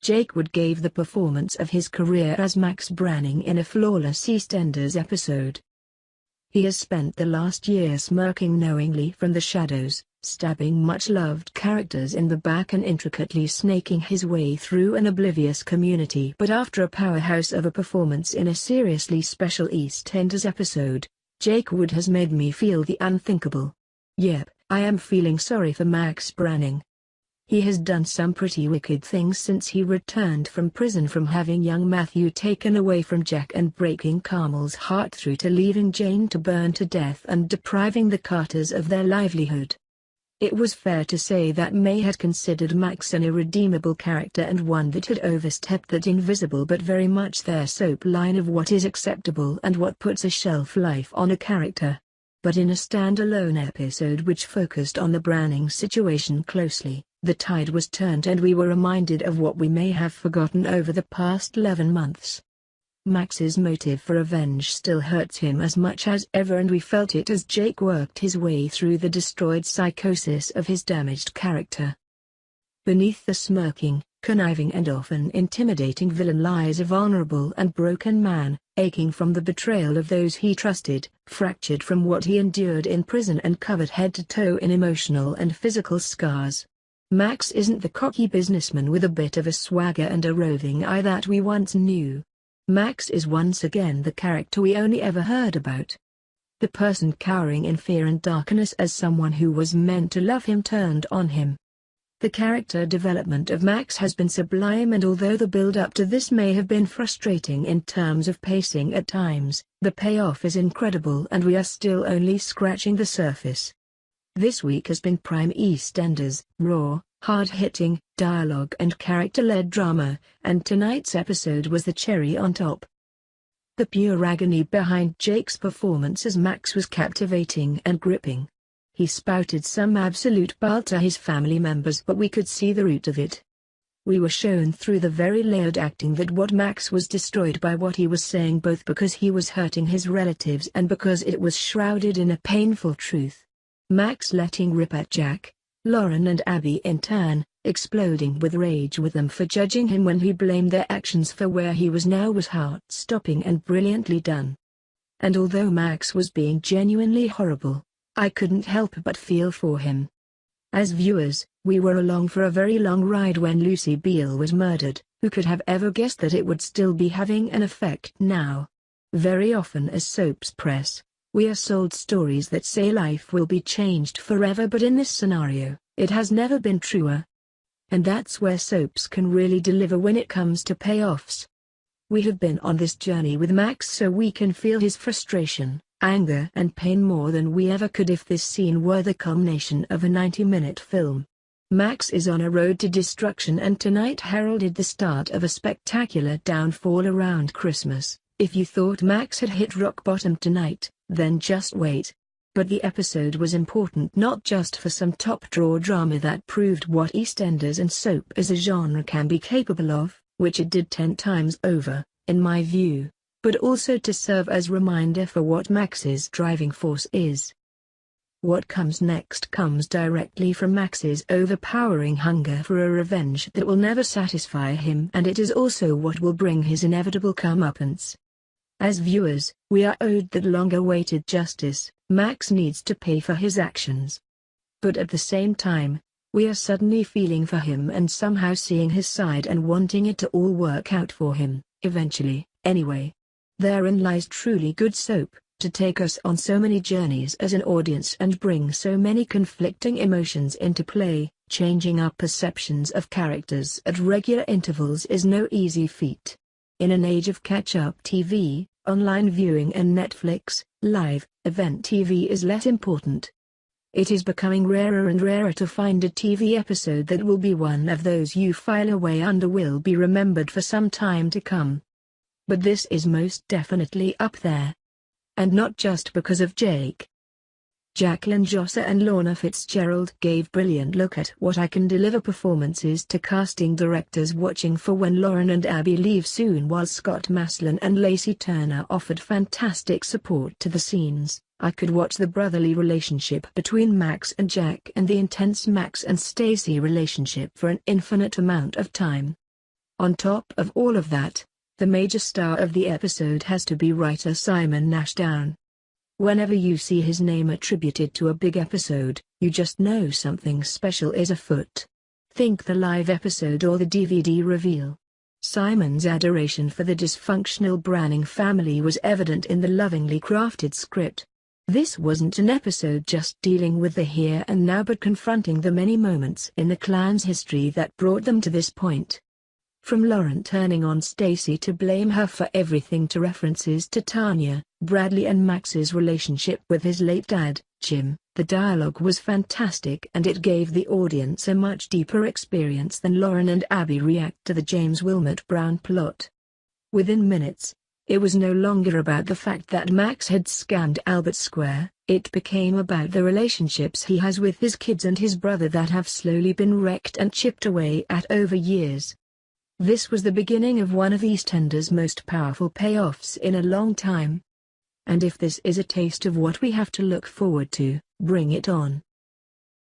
Jake Wood gave the performance of his career as Max Branning in a flawless EastEnders episode. He has spent the last year smirking knowingly from the shadows, stabbing much-loved characters in the back and intricately snaking his way through an oblivious community. But after a powerhouse of a performance in a seriously special EastEnders episode, Jake Wood has made me feel the unthinkable. Yep, I am feeling sorry for Max Branning. He has done some pretty wicked things since he returned from prison, from having young Matthew taken away from Jack and breaking Carmel's heart through to leaving Jane to burn to death and depriving the Carters of their livelihood. It was fair to say that May had considered Max an irredeemable character and one that had overstepped that invisible but very much their soap line of what is acceptable and what puts a shelf life on a character. But in a standalone episode which focused on the Branning situation closely, the tide was turned and we were reminded of what we may have forgotten over the past 11 months. Max's motive for revenge still hurts him as much as ever, and we felt it as Jake worked his way through the destroyed psychosis of his damaged character. Beneath the smirking, conniving and often intimidating villain lies a vulnerable and broken man, aching from the betrayal of those he trusted, fractured from what he endured in prison and covered head to toe in emotional and physical scars. Max isn't the cocky businessman with a bit of a swagger and a roving eye that we once knew. Max is once again the character we only ever heard about. The person cowering in fear and darkness as someone who was meant to love him turned on him. The character development of Max has been sublime, and although the build-up to this may have been frustrating in terms of pacing at times, the payoff is incredible and we are still only scratching the surface. This week has been prime EastEnders, raw, hard-hitting, dialogue and character-led drama, and tonight's episode was the cherry on top. The pure agony behind Jake's performance as Max was captivating and gripping. He spouted some absolute bile to his family members, but we could see the root of it. We were shown through the very layered acting that what Max was destroyed by what he was saying, both because he was hurting his relatives and because it was shrouded in a painful truth. Max letting rip at Jack, Lauren and Abby in turn, exploding with rage with them for judging him when he blamed their actions for where he was now, was heart-stopping and brilliantly done. And although Max was being genuinely horrible, I couldn't help but feel for him. As viewers, we were along for a very long ride when Lucy Beale was murdered. Who could have ever guessed that it would still be having an effect now? Very often as soaps press, we are sold stories that say life will be changed forever, but in this scenario, it has never been truer. And that's where soaps can really deliver when it comes to payoffs. We have been on this journey with Max so we can feel his frustration, anger and pain more than we ever could if this scene were the culmination of a 90-minute film. Max is on a road to destruction, and tonight heralded the start of a spectacular downfall around Christmas. If you thought Max had hit rock bottom tonight, then just wait. But the episode was important not just for some top-drawer drama that proved what EastEnders and soap as a genre can be capable of, which it did 10 times over, in my view, but also to serve as reminder for what Max's driving force is. What comes next comes directly from Max's overpowering hunger for a revenge that will never satisfy him, and it is also what will bring his inevitable comeuppance. As viewers, we are owed that long-awaited justice. Max needs to pay for his actions. But at the same time, we are suddenly feeling for him and somehow seeing his side and wanting it to all work out for him, eventually, anyway. Therein lies truly good soap, to take us on so many journeys as an audience and bring so many conflicting emotions into play. Changing our perceptions of characters at regular intervals is no easy feat. In an age of catch-up TV, online viewing and Netflix, live, event TV is less important. It is becoming rarer and rarer to find a TV episode that will be one of those you file away under, will be remembered for some time to come. But this is most definitely up there. And not just because of Jake. Jacqueline Jossa and Lorna Fitzgerald gave brilliant look at what I can deliver performances to casting directors watching for when Lauren and Abby leave soon, while Scott Maslin and Lacey Turner offered fantastic support to the scenes. I could watch the brotherly relationship between Max and Jack and the intense Max and Stacy relationship for an infinite amount of time. On top of all of that, the major star of the episode has to be writer Simon Ashdown. Whenever you see his name attributed to a big episode, you just know something special is afoot. Think the live episode or the DVD reveal. Simon's adoration for the dysfunctional Branning family was evident in the lovingly crafted script. This wasn't an episode just dealing with the here and now but confronting the many moments in the clan's history that brought them to this point. From Lauren turning on Stacy to blame her for everything to references to Tanya, Bradley and Max's relationship with his late dad, Jim, the dialogue was fantastic and it gave the audience a much deeper experience than Lauren and Abby react to the James Wilmot Brown plot. Within minutes, it was no longer about the fact that Max had scammed Albert Square, it became about the relationships he has with his kids and his brother that have slowly been wrecked and chipped away at over years. This was the beginning of one of EastEnders' most powerful payoffs in a long time. And if this is a taste of what we have to look forward to, bring it on.